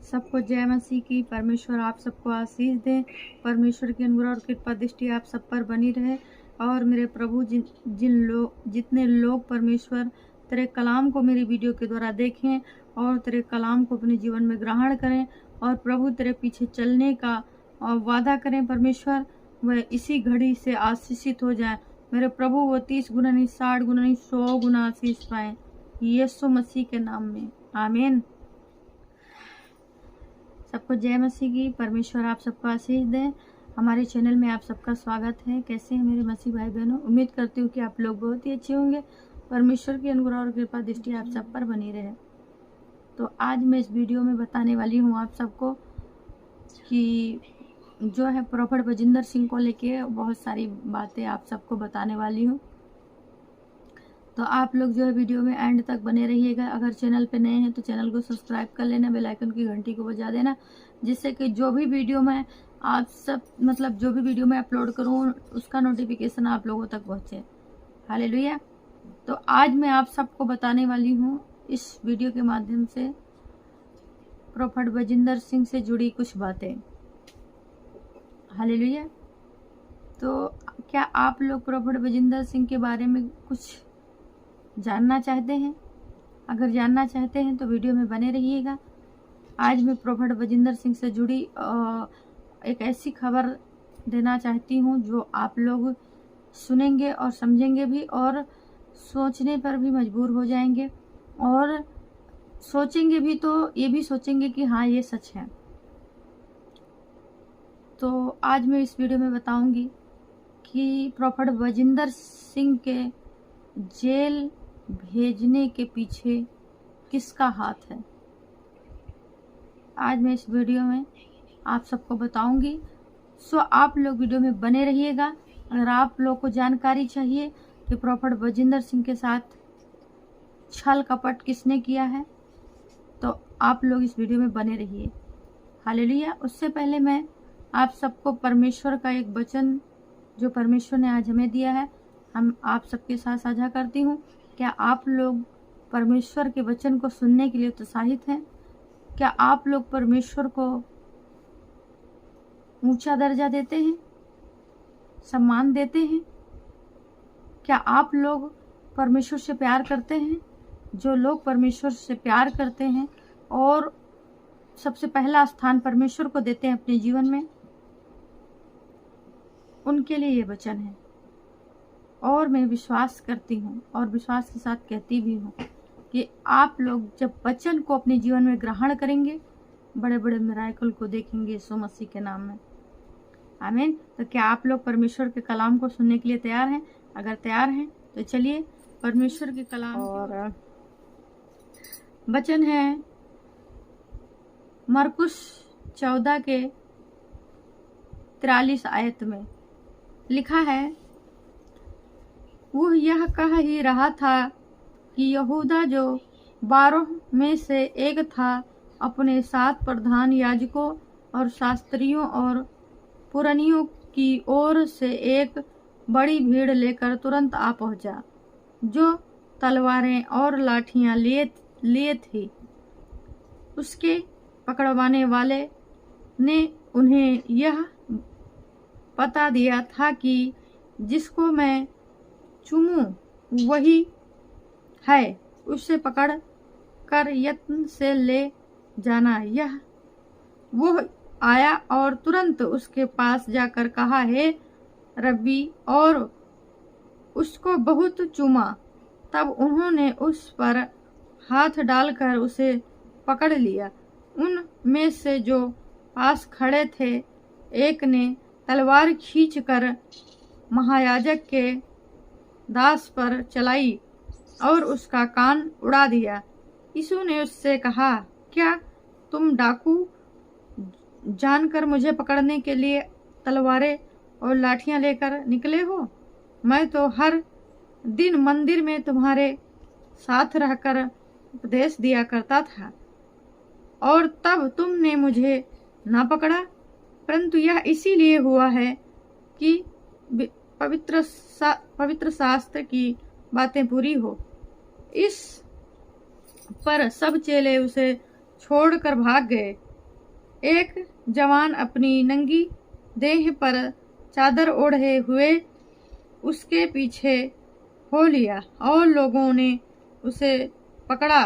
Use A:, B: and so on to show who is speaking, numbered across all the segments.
A: सबको जय मसीह की। परमेश्वर आप सबको आशीष दें। परमेश्वर की अनुग्रह और कृपा दृष्टि आप सब पर बनी रहे। और मेरे प्रभु जितने लोग परमेश्वर तेरे कलाम को मेरी वीडियो के द्वारा देखें और तेरे कलाम को अपने जीवन में ग्रहण करें और प्रभु तेरे पीछे चलने का वादा करें परमेश्वर, वह इसी घड़ी से आशीषित हो जाए। मेरे प्रभु वो 30 गुना नहीं 60 गुना नहीं 100 गुना आशीष पाए यीशु मसीह के नाम में, आमीन। सबको जय मसीह की। परमेश्वर आप सबको आशीष दें। हमारे चैनल में आप सबका स्वागत है। कैसे हैं मेरे मसीह भाई बहनों? उम्मीद करती हूँ कि आप लोग बहुत ही अच्छे होंगे। परमेश्वर की अनुग्रह और कृपा दृष्टि आप सब पर बनी रहे। तो आज मैं इस वीडियो में बताने वाली हूँ आप सबको कि जो है प्रॉफेट बजिंदर सिंह को लेके बहुत सारी बातें आप सबको बताने वाली हूँ। तो आप लोग जो है वीडियो में एंड तक बने रहिएगा। अगर चैनल पे नए हैं तो चैनल को सब्सक्राइब कर लेना, बेल आइकन की घंटी को बजा देना, जिससे कि जो भी वीडियो मैं जो भी वीडियो मैं अपलोड करूँ उसका नोटिफिकेशन आप लोगों तक पहुँचे। हालेलुया। तो आज मैं आप सबको बताने वाली हूँ इस वीडियो के माध्यम से प्रॉफेट बजिंदर सिंह से जुड़ी कुछ बातें। हालेलुया। तो क्या आप लोग प्रॉफेट बजिंदर सिंह के बारे में कुछ जानना चाहते हैं? अगर जानना चाहते हैं तो वीडियो में बने रहिएगा। आज मैं प्रॉफेट बजिंदर सिंह से जुड़ी एक ऐसी खबर देना चाहती हूँ जो आप लोग सुनेंगे और समझेंगे भी और सोचने पर भी मजबूर हो जाएंगे और सोचेंगे भी तो ये भी सोचेंगे कि हाँ ये सच है। तो आज मैं इस वीडियो में बताऊंगी कि प्रॉफेट बजिंदर सिंह के जेल भेजने के पीछे किसका हाथ है। आज मैं इस वीडियो में आप सबको बताऊंगी। सो आप लोग वीडियो में बने रहिएगा। अगर आप लोग को जानकारी चाहिए कि प्रॉफेट बजिंदर सिंह के साथ छल कपट किसने किया है तो आप लोग इस वीडियो में बने रहिए। हालेलुया। उससे पहले मैं आप सबको परमेश्वर का एक वचन जो परमेश्वर ने आज हमें दिया है हम आप सबके साथ साझा करती हूँ। क्या आप लोग परमेश्वर के वचन को सुनने के लिए उत्साहित हैं? क्या आप लोग परमेश्वर को ऊंचा दर्जा देते हैं, सम्मान देते हैं? क्या आप लोग परमेश्वर से प्यार करते हैं? जो लोग परमेश्वर से प्यार करते हैं और सबसे पहला स्थान परमेश्वर को देते हैं अपने जीवन में, उनके लिए ये वचन है। और मैं विश्वास करती हूँ और विश्वास के साथ कहती भी हूँ कि आप लोग जब वचन को अपने जीवन में ग्रहण करेंगे बड़े बड़े मिराकल को देखेंगे यीशु मसीह के नाम में, आमीन। तो क्या आप लोग परमेश्वर के कलाम को सुनने के लिए तैयार हैं? अगर तैयार हैं तो चलिए परमेश्वर के कलाम और वचन है मरकुस 14 के 43 आयत में लिखा है, वह यह कह ही रहा था कि यहूदा जो 12 में से एक था अपने 7 प्रधान याजकों और शास्त्रियों और पुरनियों की ओर से एक बड़ी भीड़ लेकर तुरंत आ पहुंचा, जो तलवारें और लाठियां लिए थी। उसके पकड़वाने वाले ने उन्हें यह बता दिया था कि जिसको मैं चूमूं वही है, उससे पकड़ कर यत्न से ले जाना। यह वो आया और तुरंत उसके पास जाकर कहा, हे रब्बी, और उसको बहुत चूमा। तब उन्होंने उस पर हाथ डालकर उसे पकड़ लिया। उन में से जो पास खड़े थे एक ने तलवार खींचकर महायाजक के दास पर चलाई और उसका कान उड़ा दिया। यीशु ने उससे कहा, क्या तुम डाकू जानकर मुझे पकड़ने के लिए तलवारें और लाठियां लेकर निकले हो? मैं तो हर दिन मंदिर में तुम्हारे साथ रहकर उपदेश दिया करता था और तब तुमने मुझे ना पकड़ा, परंतु यह इसीलिए हुआ है कि पवित्र शास्त्र की बातें पूरी हो। इस पर सब चेले उसे छोड़कर भाग गए। एक जवान अपनी नंगी देह पर चादर ओढ़े हुए उसके पीछे हो लिया और लोगों ने उसे पकड़ा,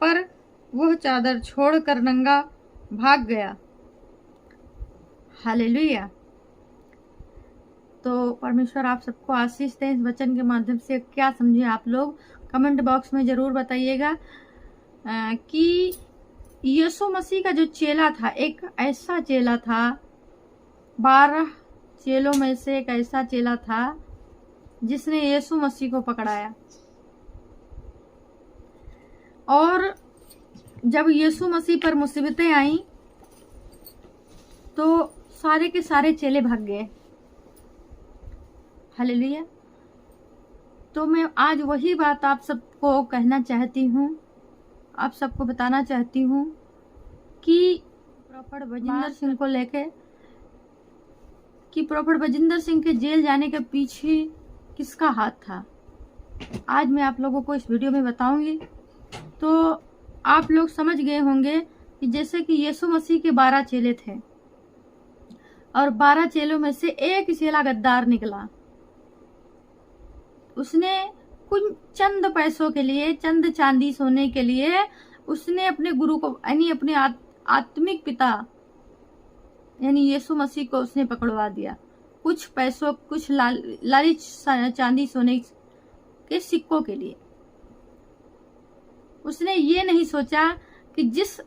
A: पर वह चादर छोड़कर नंगा भाग गया। हालेलुया। तो परमेश्वर आप सबको आशीष दें। इस वचन के माध्यम से क्या समझे आप लोग कमेंट बॉक्स में जरूर बताइएगा कि यीशु मसीह का जो चेला था, एक ऐसा चेला था, 12 चेलों में से एक ऐसा चेला था जिसने यीशु मसीह को पकड़ाया। और जब यीशु मसीह पर मुसीबतें आई तो सारे के सारे चेले भाग गए। हालेलुया। तो मैं आज वही बात आप सबको कहना चाहती हूँ, आप सबको बताना चाहती हूँ कि प्रॉफेट बजिंदर सिंह को लेके, कि प्रॉफेट बजिंदर सिंह के जेल जाने के पीछे किसका हाथ था। आज मैं आप लोगों को इस वीडियो में बताऊंगी। तो आप लोग समझ गए होंगे कि जैसे कि यीशु मसीह के 12 चेले थे और 12 चेलों में से एक चेला गद्दार निकला। उसने कुछ चंद पैसों के लिए, चंद चांदी सोने के लिए उसने अपने गुरु को यानी अपने आत्मिक पिता यानी यीशु मसीह को उसने पकड़वा दिया। कुछ पैसों, कुछ लालच चांदी सोने के सिक्कों के लिए। उसने ये नहीं सोचा कि जिस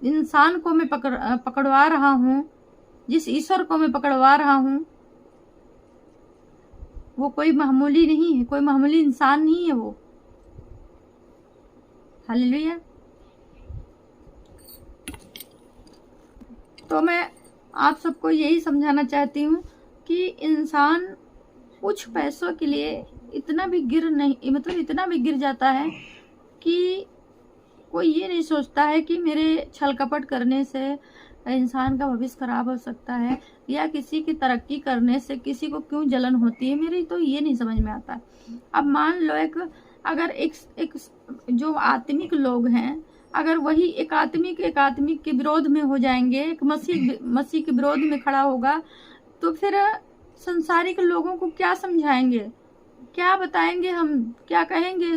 A: इंसान को मैं पकड़वा रहा हूं, जिस ईश्वर को मैं पकड़वा रहा हूं, वो कोई मामूली नहीं है, कोई मामूली इंसान नहीं है वो। हालेलुया। तो मैं आप सबको यही समझाना चाहती हूँ कि इंसान कुछ पैसों के लिए इतना भी गिर जाता है कि कोई ये नहीं सोचता है कि मेरे छल कपट करने से इंसान का भविष्य खराब हो सकता है, या किसी की तरक्की करने से किसी को क्यों जलन होती है। मेरी तो ये नहीं समझ में आता। अब मान लो अगर एक जो आत्मिक लोग हैं, अगर वही एक आत्मिक के विरोध में हो जाएंगे, एक मसीह के विरोध में खड़ा होगा, तो फिर संसारिक लोगों को क्या समझाएंगे, क्या बताएंगे, हम क्या कहेंगे,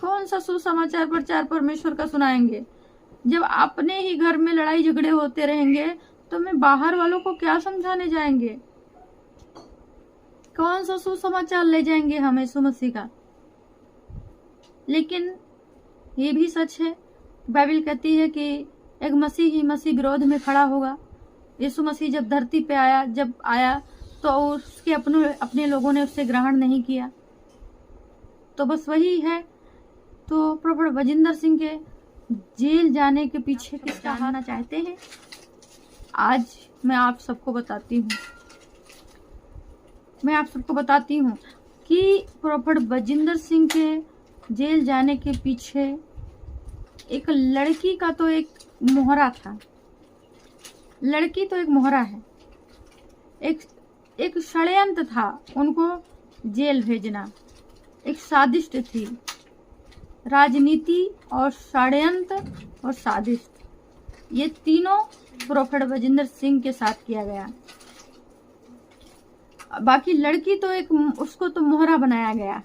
A: कौन सा सुसमाचार प्रचार परमेश्वर का सुनाएंगे। जब अपने ही घर में लड़ाई झगड़े होते रहेंगे तो मैं बाहर वालों को क्या समझाने जाएंगे, कौन सा सुसमाचार ले जाएंगे हम यीशु मसीह का। लेकिन ये भी सच है, बाइबल कहती है कि एक मसीह ही मसीह विरोध में खड़ा होगा। यीशु मसीह जब धरती पे आया तो उसके अपने लोगों ने उससे ग्रहण नहीं किया। तो बस वही है। तो प्रॉफेट बजिंदर सिंह के जेल जाने के पीछे किसका हाथ चाहते हैं, आज मैं आप सबको बताती हूँ कि प्रॉफेट बजिंदर सिंह के जेल जाने के पीछे एक लड़की का तो एक मोहरा था। लड़की तो एक मोहरा है, एक षड्यंत्र था उनको जेल भेजना। एक साजिश थी, राजनीति और षड्यंत्र और साजिश, ये तीनों प्रॉफेट बजिंदर सिंह के साथ किया गया। बाकी लड़की तो उसको तो मोहरा बनाया गया,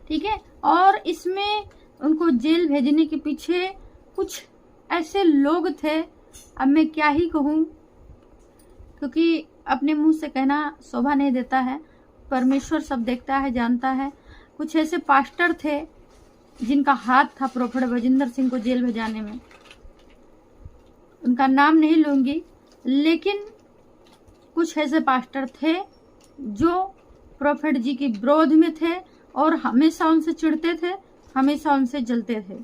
A: ठीक है। और इसमें उनको जेल भेजने के पीछे कुछ ऐसे लोग थे, अब मैं क्या ही कहूँ, क्योंकि अपने मुंह से कहना शोभा नहीं देता है। परमेश्वर सब देखता है, जानता है। कुछ ऐसे पास्टर थे जिनका हाथ था प्रॉफेट बजिंदर सिंह को जेल भेजाने में। उनका नाम नहीं लूंगी, लेकिन कुछ ऐसे पास्टर थे जो प्रॉफेट जी के विरोध में थे और हमेशा उनसे चिढ़ते थे, हमेशा उनसे जलते थे,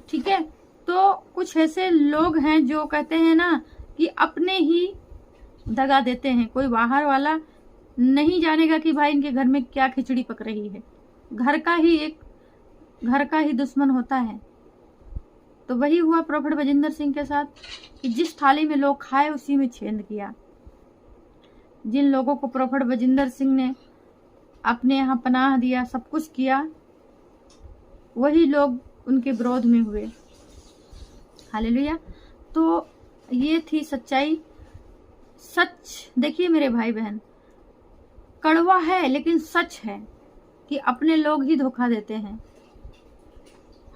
A: ठीक है। तो कुछ ऐसे लोग हैं जो कहते हैं ना कि अपने ही दगा देते हैं, कोई बाहर वाला नहीं जानेगा कि भाई इनके घर में क्या खिचड़ी पक रही है। घर का ही दुश्मन होता है। तो वही हुआ प्रॉफेट बजिंदर सिंह के साथ कि जिस थाली में लोग खाए उसी में छेद किया। जिन लोगों को प्रॉफेट बजिंदर सिंह ने अपने यहाँ पनाह दिया, सब कुछ किया, वही लोग उनके विरोध में हुए। हालेलुया। तो ये थी सच्चाई। सच देखिए मेरे भाई बहन, कड़वा है लेकिन सच है कि अपने लोग ही धोखा देते हैं।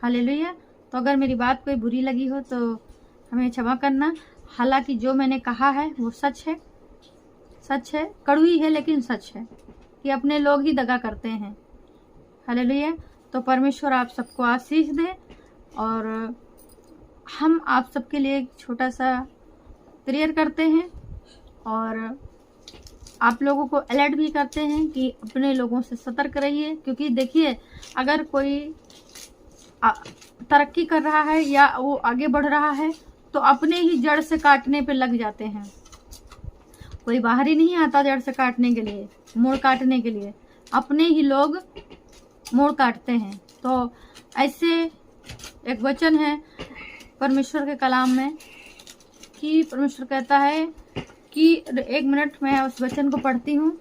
A: हालेलुया। तो अगर मेरी बात कोई बुरी लगी हो तो हमें क्षमा करना। हालांकि जो मैंने कहा है वो सच है, सच है, कड़वी है लेकिन सच है कि अपने लोग ही दगा करते हैं। हालेलुया। तो परमेश्वर आप सबको आशीष दे। और हम आप सबके लिए एक छोटा सा प्रेयर करते हैं और आप लोगों को अलर्ट भी करते हैं कि अपने लोगों से सतर्क रहिए। क्योंकि देखिए, अगर कोई तरक्की कर रहा है या वो आगे बढ़ रहा है तो अपने ही जड़ से काटने पे लग जाते हैं। कोई बाहर ही नहीं आता जड़ से काटने के लिए, मोड़ काटने के लिए, अपने ही लोग मोड़ काटते हैं। तो ऐसे एक वचन है परमेश्वर के कलाम में कि परमेश्वर कहता है कि 1 मिनट मैं उस वचन को पढ़ती हूँ।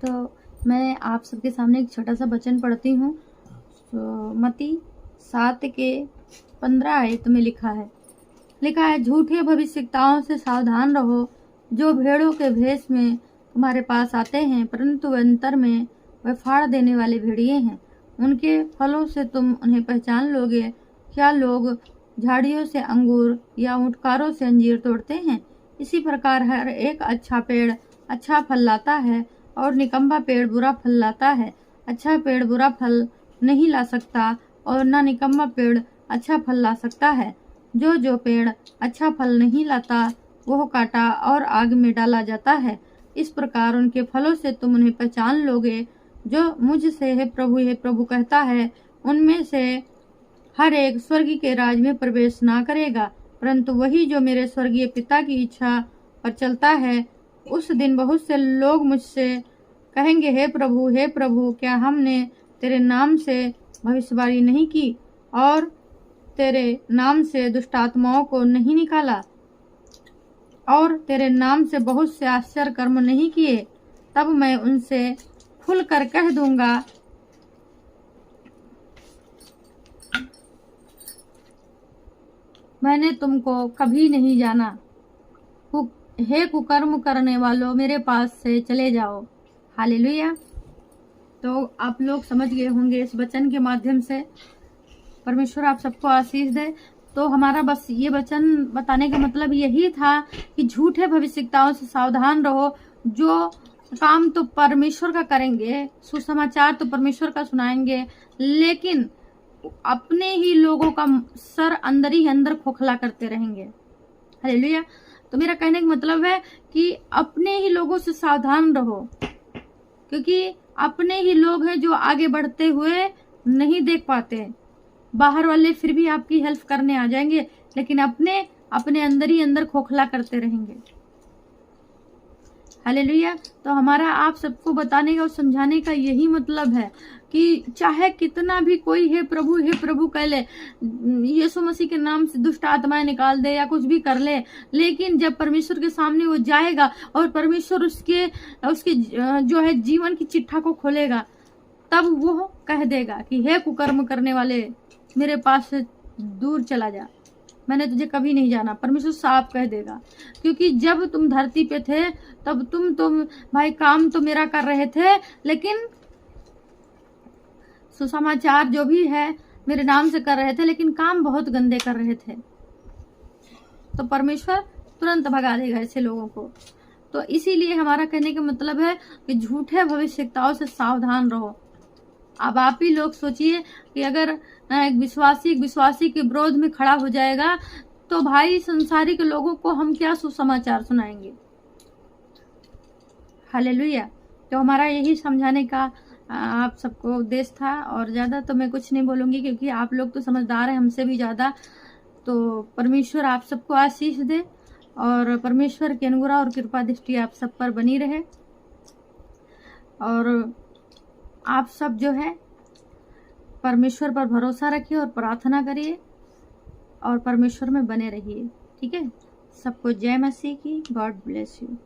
A: तो मैं आप सबके सामने एक छोटा सा वचन पढ़ती हूँ। तो मत्ती 7:15 आयत में लिखा है, झूठे भविष्यवक्ताओं से सावधान रहो, जो भेड़ों के भेष में तुम्हारे पास आते हैं, परंतु अंतर में वे फाड़ देने वाले भेड़िए हैं। उनके फलों से तुम उन्हें पहचान लोगे। क्या लोग झाड़ियों से अंगूर या ऊंटकारों से अंजीर तोड़ते हैं? इसी प्रकार हर एक अच्छा पेड़ अच्छा फल लाता है और निकम्मा पेड़ बुरा फल लाता है। अच्छा पेड़ बुरा फल नहीं ला सकता और न निकम्मा पेड़ अच्छा फल ला सकता है। जो पेड़ अच्छा फल नहीं लाता वह काटा और आग में डाला जाता है। इस प्रकार उनके फलों से तुम उन्हें पहचान लोगे। जो मुझसे हे प्रभु कहता है, उनमें से हर एक स्वर्ग के राज में प्रवेश ना करेगा, परंतु वही जो मेरे स्वर्गीय पिता की इच्छा पर चलता है। उस दिन बहुत से लोग मुझसे कहेंगे, हे प्रभु, क्या हमने तेरे नाम से भविष्यवाणी नहीं की और तेरे नाम से दुष्ट आत्माओं को नहीं निकाला और तेरे नाम से बहुत से आश्चर्य कर्म नहीं किए? तब मैं उनसे खुलकर कह दूंगा, मैंने तुमको कभी नहीं जाना। हे कुकर्म करने वालों, मेरे पास से चले जाओ। हालेलुया। तो आप लोग समझ गए होंगे इस वचन के माध्यम से। परमेश्वर आप सबको आशीष दे। तो हमारा बस ये वचन बताने का मतलब यही था कि झूठे भविष्यवक्ताओं से सावधान रहो। जो काम तो परमेश्वर का करेंगे, सुसमाचार तो परमेश्वर का सुनाएंगे, लेकिन अपने ही लोगों का सर अंदर ही अंदर खोखला करते रहेंगे। हालेलुया। तो मेरा कहने का मतलब है कि अपने ही लोगों से सावधान रहो, क्योंकि अपने ही लोग हैं जो आगे बढ़ते हुए नहीं देख पाते। बाहर वाले फिर भी आपकी हेल्प करने आ जाएंगे, लेकिन अपने अंदर ही अंदर खोखला करते रहेंगे। हालेलुया। तो हमारा आप सबको बताने का और समझाने का यही मतलब है कि चाहे कितना भी कोई हे प्रभु कह ले, यीशु मसीह के नाम से दुष्ट आत्माएं निकाल दे या कुछ भी कर ले, लेकिन जब परमेश्वर के सामने वो जाएगा और परमेश्वर उसके जो है जीवन की चिट्ठा को खोलेगा, तब वो कह देगा कि हे कुकर्म करने वाले, मेरे पास से दूर चला जा, मैंने तुझे कभी नहीं जाना। परमेश्वर साफ कह देगा। क्योंकि जब तुम धरती पे थे तब तुम भाई काम तो मेरा कर रहे थे, लेकिन सुसमाचार जो भी है मेरे नाम से कर रहे थे, लेकिन काम बहुत गंदे कर रहे थे। तो परमेश्वर तुरंत भगा देगा ऐसे लोगों को। तो इसीलिए हमारा कहने का मतलब है कि झूठे भविष्यवक्ताओं से सावधान रहो। अब आप ही लोग सोचिए कि अगर एक विश्वासी के विरोध में खड़ा हो जाएगा तो भाई संसारिक लोगों को हम क्या सुसमाचार सुनाएंगे। हालेलुया। तो हमारा यही समझाने का आप सबको उद्देश्य था, और ज्यादा तो मैं कुछ नहीं बोलूंगी क्योंकि आप लोग तो समझदार हैं हमसे भी ज्यादा। तो परमेश्वर आप सबको आशीष दे और परमेश्वर की अनुग्रह और कृपा दृष्टि आप सब पर बनी रहे, और आप सब जो है परमेश्वर पर भरोसा रखिए और प्रार्थना करिए और परमेश्वर में बने रहिए। ठीक है। सबको जय मसीह की। God bless you.